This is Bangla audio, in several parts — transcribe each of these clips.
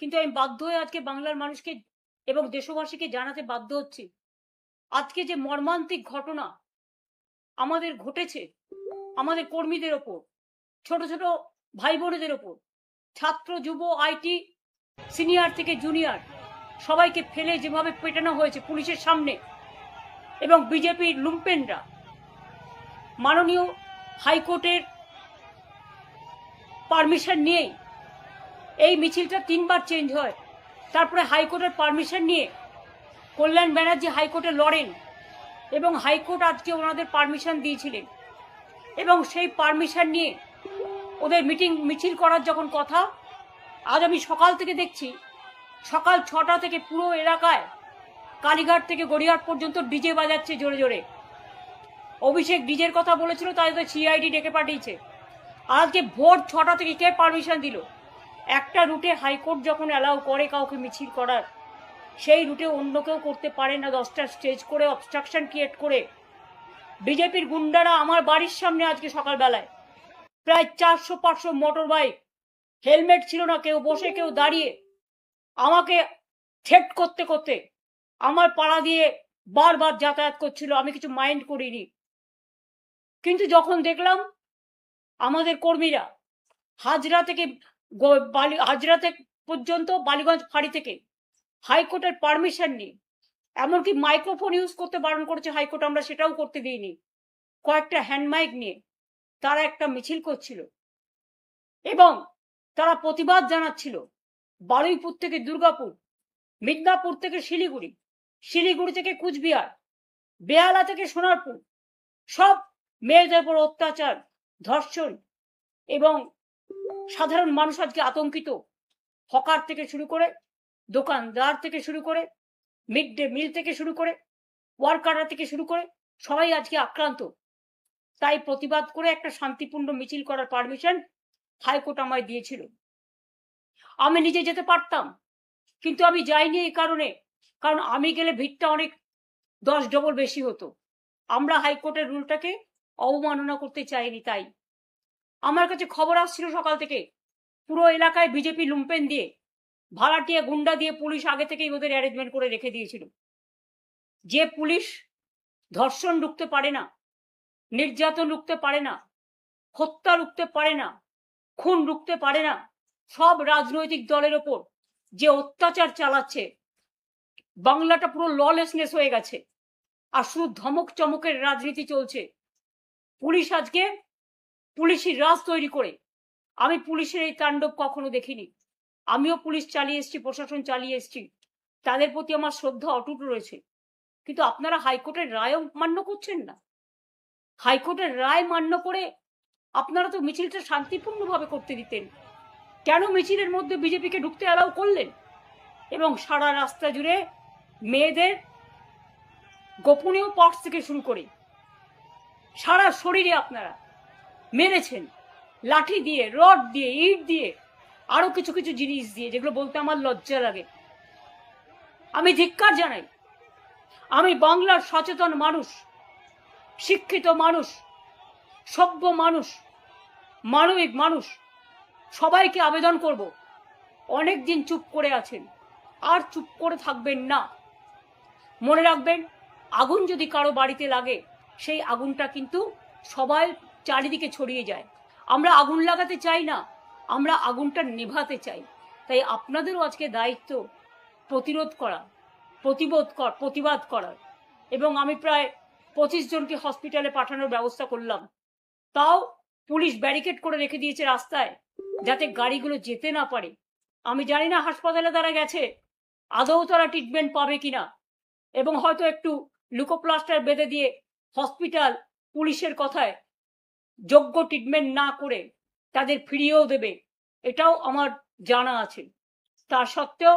কিন্তু আমি বাধ্য হয়ে আজকে বাংলার মানুষকে এবং দেশবাসীকে জানাতে বাধ্য হচ্ছি, আজকে যে মর্মান্তিক ঘটনা আমাদের ঘটেছে, আমাদের কর্মীদের ওপর, ছোট ছোট ভাই বোনেদের ওপর, ছাত্র যুব আইটি সিনিয়র থেকে জুনিয়র সবাইকে ফেলে যেভাবে পেটানো হয়েছে পুলিশের সামনে, এবং বিজেপির লুম্পেনরা মাননীয় হাইকোর্টের পারমিশন নিয়েই এই মিছিলটা 3 বার চেঞ্জ হয়। তারপরে হাইকোর্টের পারমিশন নিয়ে কল্যাণ ব্যানার্জি হাইকোর্টে লড়েন এবং হাইকোর্ট আজকে ওনাদের পারমিশন দিয়েছিলেন, এবং সেই পারমিশন নিয়ে ওদের মিছিল করার যখন কথা, আজ আমি সকাল থেকে দেখছি সকাল 6টা থেকে পুরো এলাকায় কালীঘাট থেকে গড়িয়াহাট পর্যন্ত ডিজে বাজাচ্ছে জোরে জোরে। অভিষেক ডিজের কথা বলেছিল, তাই তো সিআইডি ডেকে পাঠিয়েছে। আজকে ভোর 6টা থেকে কে পারমিশন দিল? একটা রুটে হাইকোর্ট যখন অ্যালাউ করে কাউকে মিছিল করার, সেই রুটে অন্য কেউ করতে পারে না। 10টা স্টেজ করে অবস্ট্রাকশন ক্রিয়েট করে বিজেপির গুন্ডারা আমার বাড়ির সামনে আজকে সকালবেলায় প্রায় 400-500 মোটর বাইক, হেলমেট ছিল না, কেউ বসে কেউ দাঁড়িয়ে, আমাকে থ্রেট করতে করতে আমার পাড়া দিয়ে বারবার যাতায়াত করছিল। আমি কিছু মাইন্ড করিনি, কিন্তু যখন দেখলাম আমাদের কর্মীরা হাজরা থেকে পর্যন্ত বালিগঞ্জ ফাঁড়ি থেকে হাইকোর্টের পারমিশন নিয়ে, এমনকি মাইক্রোফোন ইউজ করতে বারণ করেছে হাইকোর্ট, আমরা সেটাও করতে দিইনি, কয়েকটা হ্যান্ড মাইক নিয়ে তারা একটা মিছিল করছিল এবং তারা প্রতিবাদ জানাচ্ছিল। বারুইপুর থেকে দুর্গাপুর, মিদনাপুর থেকে শিলিগুড়ি, শিলিগুড়ি থেকে কুচবিহার, বেহালা থেকে সোনারপুর, সব মেয়েদের উপর অত্যাচার, ধর্ষণ, এবং সাধারণ মানুষ আজকে আতঙ্কিত। হকার থেকে শুরু করে, দোকানদার থেকে শুরু করে, মিড ডে মিল থেকে শুরু করে, ওয়ার্কাররা থেকে শুরু করে সবাই আজকে আক্রান্ত। তাই প্রতিবাদ করে একটা শান্তিপূর্ণ মিছিল করার পারমিশন হাইকোর্ট আমায় দিয়েছিল। আমি নিজে যেতে পারতাম, কিন্তু আমি যাইনি এই কারণে, কারণ আমি গেলে ভিড়টা অনেক 10 ডবল বেশি হতো। আমরা হাইকোর্টের রুলটাকে অবমাননা করতে চাইনি। তাই আমার কাছে খবর আসছিল সকাল থেকে পুরো এলাকায় বিজেপি লুম্পেন দিয়ে, ভাড়াটিয়া গুন্ডা দিয়ে পুলিশ আগে থেকেই ওদের অ্যারেঞ্জমেন্ট করে রেখে দিয়েছিল। যে পুলিশ ধর্ষণ রুখতে পারে না, নির্যাতন রুখতে পারে না, হত্যা রুখতে পারে না, খুন রুখতে পারে না, সব রাজনৈতিক দলের ওপর যে অত্যাচার চালাচ্ছে, বাংলাটা পুরো ললেসনেস হয়ে গেছে আর শুধু ধমক চমকের রাজনীতি চলছে। পুলিশ আজকে পুলিশি রাজ তৈরি করে, আমি পুলিশের এই তাণ্ডব কখনো দেখিনি। আমিও পুলিশ চালিয়ে এসেছি, প্রশাসন চালিয়ে এসেছি, তাদের প্রতি আমার শ্রদ্ধা অটুট রয়েছে। কিন্তু আপনারা হাইকোর্টের রায়ও মান্য করছেন না। হাইকোর্টের রায় মান্য করে আপনারা তো মিছিলটা শান্তিপূর্ণভাবে করতে দিতেন, কেন মিছিলের মধ্যে বিজেপিকে ঢুকতে অ্যালাউ করলেন? এবং সারা রাস্তা জুড়ে মেয়েদের গোপনীয় পার্টস থেকে শুরু করে সারা শরীরে আপনারা মেরেছেন, লাঠি দিয়ে, রড দিয়ে, ইট দিয়ে, আরো কিছু কিছু জিনিস দিয়ে, যেগুলো বলতে আমার লজ্জা লাগে। আমি ধিক্কার জানাই। আমি বাংলার সচেতন মানুষ, শিক্ষিত মানুষ, সভ্য মানুষ, মানবিক মানুষ, সবাইকে আবেদন করব, অনেক দিন চুপ করে আছেন, আর চুপ করে থাকবেন না। মনে রাখবেন, আগুন যদি কারো বাড়িতে লাগে, সেই আগুনটা কিন্তু সবাই চারিদিকে ছড়িয়ে যায়। আমরা আগুন লাগাতে চাই না, আমরা আগুনটা নেভাতে চাই। তাই আপনাদেরও আজকে দায়িত্ব প্রতিরোধ করা, প্রতিবাদ করার। এবং আমি প্রায় 25 জনকে হসপিটালে পাঠানোর ব্যবস্থা করলাম। তাও পুলিশ ব্যারিকেড করে রেখে দিয়েছে রাস্তায়, যাতে গাড়িগুলো যেতে না পারে। আমি জানি না হাসপাতালে তারা গেছে আদৌ তারা ট্রিটমেন্ট পাবে কিনা, এবং হয়তো একটু লুকোপ্লাস্টার বেঁধে দিয়ে হসপিটাল পুলিশের কথায় যোগ্য ট্রিটমেন্ট না করে তাদের ফিরিয়েও দেবে, এটাও আমার জানা আছে। তা সত্ত্বেও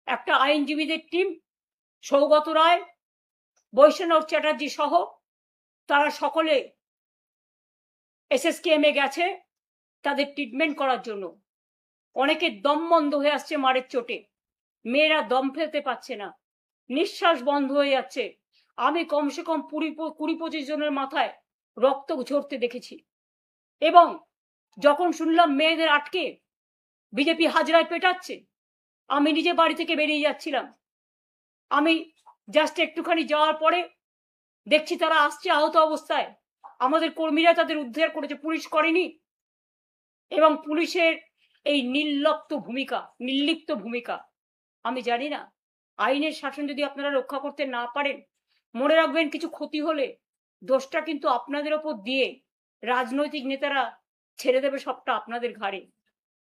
একটা আইনজীবীদের টিম, সৌগত রায়, বৈষ্ণব চ্যাটার্জি সহ, তারা সকলে এসএসকেএমে গেছে তাদের ট্রিটমেন্ট করার জন্য। অনেকের দম বন্ধ হয়ে আসছে মারের চোটে, মেয়েরা দম ফেলতে পারছে না, নিঃশ্বাস বন্ধ হয়ে যাচ্ছে। আমি কমসে কম 20-25 জনের মাথায় রক্ত ঝরতে দেখেছি। এবং যখন শুনলাম মেয়েদের আটকে বিজেপি হাজরায় পেটাচ্ছে, আমি নিজে বাড়ি থেকে বেরিয়ে যাচ্ছিলাম, আমি জাস্ট একটুখানি যাওয়ার পরে দেখছি তারা আসছে আহত অবস্থায়। আমাদের কর্মীরা তাদের উদ্ধার করেছে, পুলিশ করেনি। এবং পুলিশের এই নির্লিপ্ত ভূমিকা, আমি জানি না, আইনের শাসন যদি আপনারা রক্ষা করতে না পারেন, মনে রাখবেন কিছু ক্ষতি হলে দোষটা কিন্তু আপনাদের ওপর দিয়ে রাজনৈতিক নেতারা ছেড়ে দেবে সবটা আপনাদের ঘাড়ে।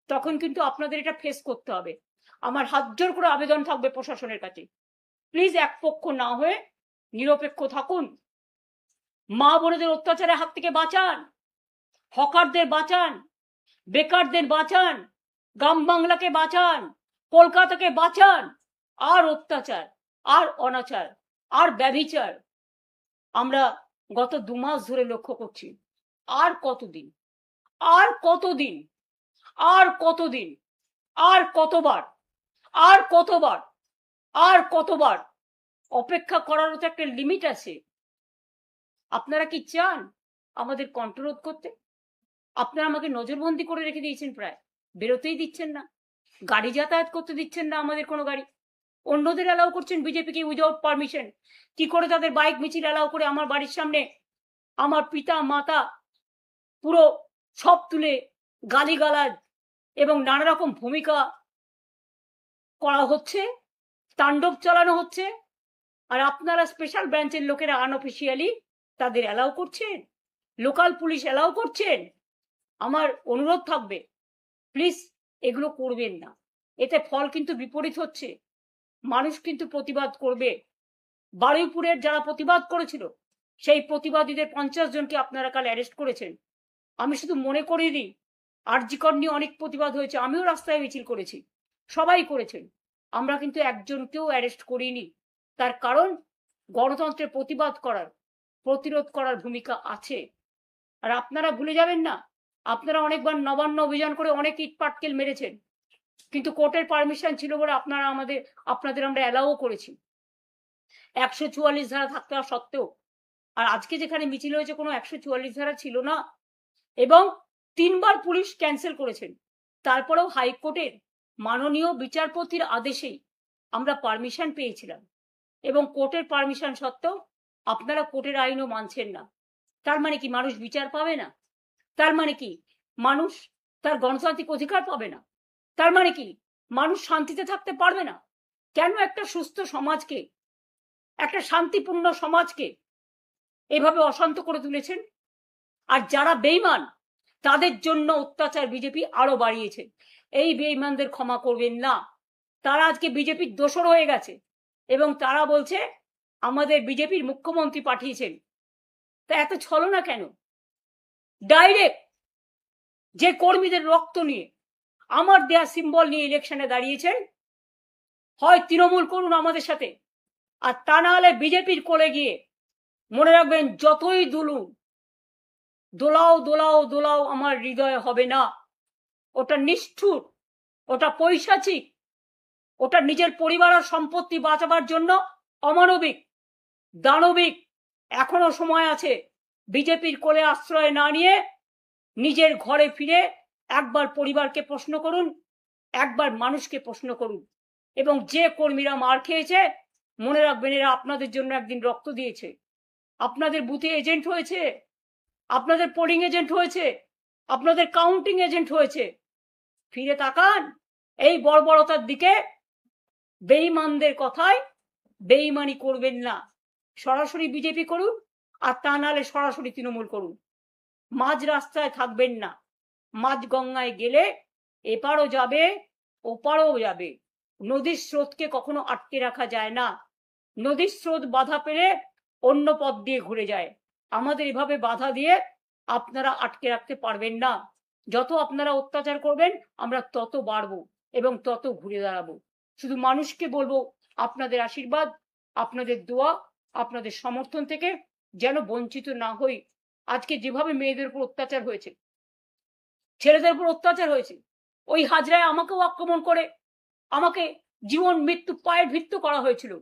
তখন কিন্তু আপনাদের এটা ফেস করতে হবে। আমার হাত জোর করে আবেদন থাকবে প্রশাসনের কাছে, প্লিজ এক পক্ষ না হয়ে নিরপেক্ষ থাকুন। মা বোনেদের অত্যাচারের হাত থেকে বাঁচান, হকারদের বাঁচান, বেকারদের বাঁচান, গ্রাম বাংলাকে বাঁচান, কলকাতাকে বাঁচান। আর অত্যাচার, আর অনাচার, আর ব্যভিচার আমরা গত 2 মাস ধরে লক্ষ্য করছি। আর কতদিন, আর কতদিন, আর কতদিন, আর কতবার, আর কতবার, আর কতবার অপেক্ষা করারও তো একটা লিমিট আছে। আপনারা কি চান আমাদের কন্ট্রোল করতে? আপনারা আমাকে নজরবন্দি করে রেখে দিয়েছেন, প্রায় বেরোতেই দিচ্ছেন না, গাড়ি যাতায়াত করতে দিচ্ছেন না, আমাদের কোনো গাড়ি। অন্যদের অ্যালাউ করছেন বিজেপিকে উইদাউট পারমিশন। কি করে তাদের বাইক মিছিল অ্যালাউ করে আমার বাড়ির সামনে আমার পিতা মাতা পুরো সব তুলে গালিগালাজ এবং নানা রকম ভূমিকা করা হচ্ছে, তাণ্ডব চালানো হচ্ছে, আর আপনারা স্পেশাল ব্রাঞ্চের লোকেরা আনঅফিসিয়ালি তাদের অ্যালাউ করছেন, লোকাল পুলিশ অ্যালাউ করছেন। আমার অনুরোধ থাকবে, প্লিজ এগুলো করবেন না। এতে ফল কিন্তু বিপরীত হচ্ছে। মানুষ কিন্তু প্রতিবাদ করবে। বারুইপুরের যারা প্রতিবাদ করেছিল সেই প্রতিবাদীদের 50 জনকে আপনারা কাল অ্যারেস্ট করেছেন। আমি শুধু মনে করিয়ে দিই, আরজি কর নিয়ে অনেক প্রতিবাদ হয়েছে, আমিও রাস্তায় মিছিল করেছি, সবাই করেছেন, আমরা কিন্তু একজনকেও অ্যারেস্ট করিনি। তার কারণ গণতন্ত্রের প্রতিবাদ করার, প্রতিরোধ করার ভূমিকা আছে। আর আপনারা ভুলে যাবেন না, আপনারা অনেকবার নবান্ন অভিযান করে অনেক ইট পাটকেল মেরেছেন, কিন্তু কোর্টের পারমিশন ছিল বলে আপনাদের আমরা অ্যালাও করেছি 144 ধারা থাকতে সত্ত্বেও। আর আজকে যেখানে মিছিল হয়েছে কোনো 144 ধারা ছিল না, এবং 3 বার পুলিশ ক্যান্সেল করেছেন। তারপরেও হাইকোর্টের মাননীয় বিচারপতির আদেশেই আমরা পারমিশন পেয়েছিলাম, এবং কোর্টের পারমিশন সত্ত্বেও আপনারা কোর্টের আইনও মানছেন না। তার মানে কি মানুষ বিচার পাবে না? তার মানে কি মানুষ তার গণতান্ত্রিক অধিকার পাবে না? তার মানে কি মানুষ শান্তিতে থাকতে পারবে না? কেন একটা সুস্থ সমাজকে, একটা শান্তিপূর্ণ সমাজকে এভাবে অশান্ত করে তুলেছেন? আর যারা বেঈমান তাদের জন্য অত্যাচার বিজেপি আরো বাড়িয়েছে। এই বেঈমানদের ক্ষমা করবেন না। তারা আজকে বিজেপির দোসর হয়ে গেছে এবং তারা বলছে আমাদের বিজেপির মুখ্যমন্ত্রী পাঠিয়েছেন। তা এত ছলনা কেন? ডাইরেক্ট যে কর্মীদের রক্ত নিয়ে, আমার দেয়া সিম্বল নিয়ে ইলেকশনে দাঁড়িয়েছেন, হয় তৃণমূল করুন আমাদের সাথে, আর তা না হলে বিজেপির কোলে গিয়ে মনে রাখবেন যতই দুলুন, দোলাও দোলাও দোলাও আমার হৃদয় হবে না। ওটা নিষ্ঠুর, ওটা পৈশাচিক, ওটা নিজের পরিবার আর সম্পত্তি বাঁচাবার জন্য অমানবিক, দানবিক। এখনো সময় আছে। বিজেপির কোলে আশ্রয় না নিয়ে নিজের ঘরে ফিরে একবার পরিবারকে প্রশ্ন করুন, একবার মানুষকে প্রশ্ন করুন। এবং যে কর্মীরা মার খেয়েছে মনে রাখবেন এরা আপনাদের জন্য একদিন রক্ত দিয়েছে, আপনাদের বুথে এজেন্ট হয়েছে, আপনাদের পোলিং এজেন্ট হয়েছে, আপনাদের কাউন্টিং এজেন্ট হয়েছে। ফিরে তাকান এই বর্বরতার দিকে। বেঈমানদের কথায় বেঈমানি করবেন না। সরাসরি বিজেপি করুন, আর তা নাহলে সরাসরি তৃণমূল করুন। মাঝ রাস্তায় থাকবেন না। মাঝ গঙ্গায় গেলে এপারও যাবে ওপারও যাবে। নদীর স্রোতকে কখনো আটকে রাখা যায় না। নদীর স্রোত বাধা পেলে অন্য পথ দিয়ে ঘুরে যায়। আমাদের এভাবে বাধা দিয়ে আপনারা আটকে রাখতে পারবেন না। যত আপনারা অত্যাচার করবেন আমরা তত বাড়বো এবং তত ঘুরে দাঁড়াবো। শুধু মানুষকে বলবো আপনাদের আশীর্বাদ, আপনাদের দোয়া, আপনাদের সমর্থন থেকে যেন বঞ্চিত না হই। আজকে যেভাবে মেয়েদের উপর অত্যাচার হয়েছে, ছেলেদের উপর অত্যাচার হয়েছে, ওই হাজরায় আমাকেও আক্রমণ করে আমাকে জীবন মৃত্যু পায়ের ভিত্ত করা হয়েছিল।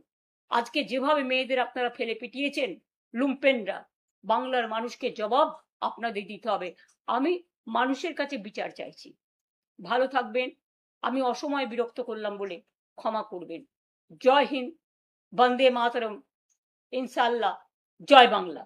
আজকে যেভাবে মেয়েদের আপনারা ফেলে পিটিয়েছেন লুম্পেনরা, বাংলার মানুষকে জবাব আপনাদের দিতে হবে। আমি মানুষের কাছে বিচার চাইছি। ভালো থাকবেন। আমি অসময়ে বিরক্ত করলাম বলে ক্ষমা করবেন। জয় হিন্দ, বন্দে মাতরম, ইনশাআল্লাহ, জয় বাংলা।